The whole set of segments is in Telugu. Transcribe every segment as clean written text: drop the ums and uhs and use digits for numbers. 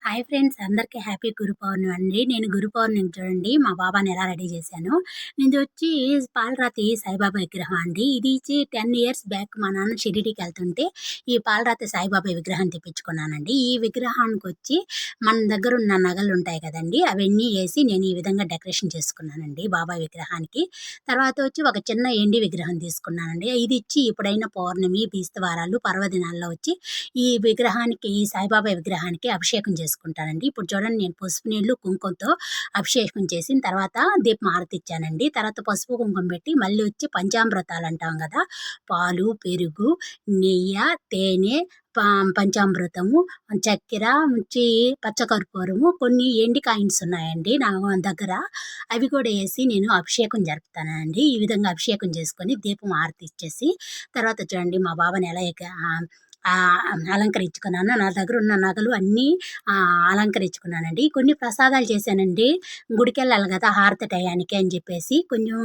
హాయ్ ఫ్రెండ్స్ అందరికీ హ్యాపీ గురు పౌర్ణమి అండి. నేను గురు పౌర్ణమికి చూడండి మా బాబాని ఎలా రెడీ చేశాను. ఇది వచ్చి పాలరాతి సాయిబాబా విగ్రహం అండి. ఇది ఇచ్చి 10 ఇయర్స్ బ్యాక్ మా నాన్న షిరిడీకి వెళ్తుంటే ఈ పాలరాతి సాయిబాబా విగ్రహం తెప్పించుకున్నానండి. ఈ విగ్రహానికొచ్చి మన దగ్గర ఉన్న నగలు ఉంటాయి కదండీ! అవన్నీ ఏసి నేను ఈ విధంగా డెకరేషన్ చేసుకున్నానండి బాబా విగ్రహానికి. తర్వాత వచ్చి ఒక చిన్న ఎండి విగ్రహం తీసుకున్నానండి. ఇది ఇచ్చి ఎప్పుడైనా పౌర్ణమి, బీస్తవారాలు, పర్వదినాల్లో వచ్చి ఈ విగ్రహానికి ఈ సాయిబాబా విగ్రహానికి అభిషేకం చేసుకుంటానండి. ఇప్పుడు చూడండి నేను పసుపు నీళ్లు, కుంకుమతో అభిషేకం చేసిన తర్వాత దీపం హారతి ఇచ్చానండి. తర్వాత పసుపు, కుంకుమ పెట్టి మళ్ళీ వచ్చి పంచామృతాలు అంటాం గదా! పాలు, పెరుగు, నెయ్య, తేనె, పా పంచామృతము, చక్కెర, వచ్చి పచ్చకర్పూరము, కొన్ని ఎండి కాయిన్స్ ఉన్నాయండి నా దగ్గర. అవి కూడా ఏసి నేను అభిషేకం జరుపుతానండి. ఈ విధంగా అభిషేకం చేసుకొని దీపం హారతి ఇచ్చేసి తర్వాత చూడండి మా బాబాని ఎలా అలంకరించుకున్నాను. నా దగ్గర ఉన్న నగలు అన్నీ అలంకరించుకున్నానండి. కొన్ని ప్రసాదాలు చేశానండి. గుడికెళ్ళాలి గదా! హారతి టయానికి అని జెప్పేసి కొంచెం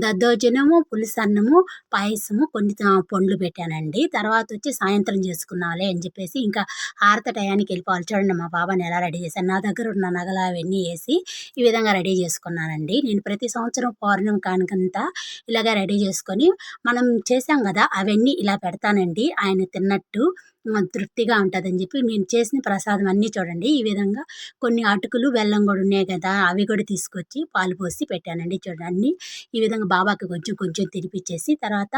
దద్దోజనము, పులుసన్నము, పాయసము, కొన్ని పండ్లు పెట్టానండి. తర్వాతొచ్చి సాయంత్రం చేసుకుందాంలే అని జెప్పేసి ఇంకా హారతి టయానికి వెళ్ళిపోవాలి. చూడండి మా బాబాని ఎలా రెడీ చేశాను. నా దగ్గర ఉన్న నగలు అవన్నీ ఏసి ఈ విధంగా రెడీ చేసుకున్నానండి. నేను ప్రతి సంవత్సరం పౌర్ణమి కానుకంతా ఇలాగే రెడీ చేసుకొని మనం చేశాం గదా! అవన్నీ ఇలా పెడతానండి. ఆయన తిన్నట్టు తృప్తిగా ఉంటదని జెప్పి నేను చేసిన ప్రసాదం అన్నీ చూడండి. ఈ విధంగా కొన్ని అటుకులు, బెల్లం గూడా ఉన్నాయి గదా! అవి కూడా తీసుకొచ్చి పాలు పోసి పెట్టానండి. చూడండి అన్నీ ఈ విధంగా బాబాకి కొంచెం కొంచెం తినిపిచ్చేసి తర్వాత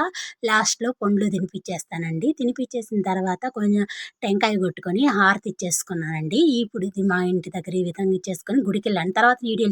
లాస్ట్‌లో పండ్లు తినిపిచ్చేస్తానండి. తినిపిచ్చేసిన తర్వాత కొంచెం టెంకాయ కొట్టుకొని హారతి ఇచ్చేసుకున్నానండి. ఇప్పుడు ఇది మా ఇంటి దగ్గర ఈ విధంగా ఇచ్చేసుకొని గుడికెళ్ళాను. తర్వాత వీడియోలు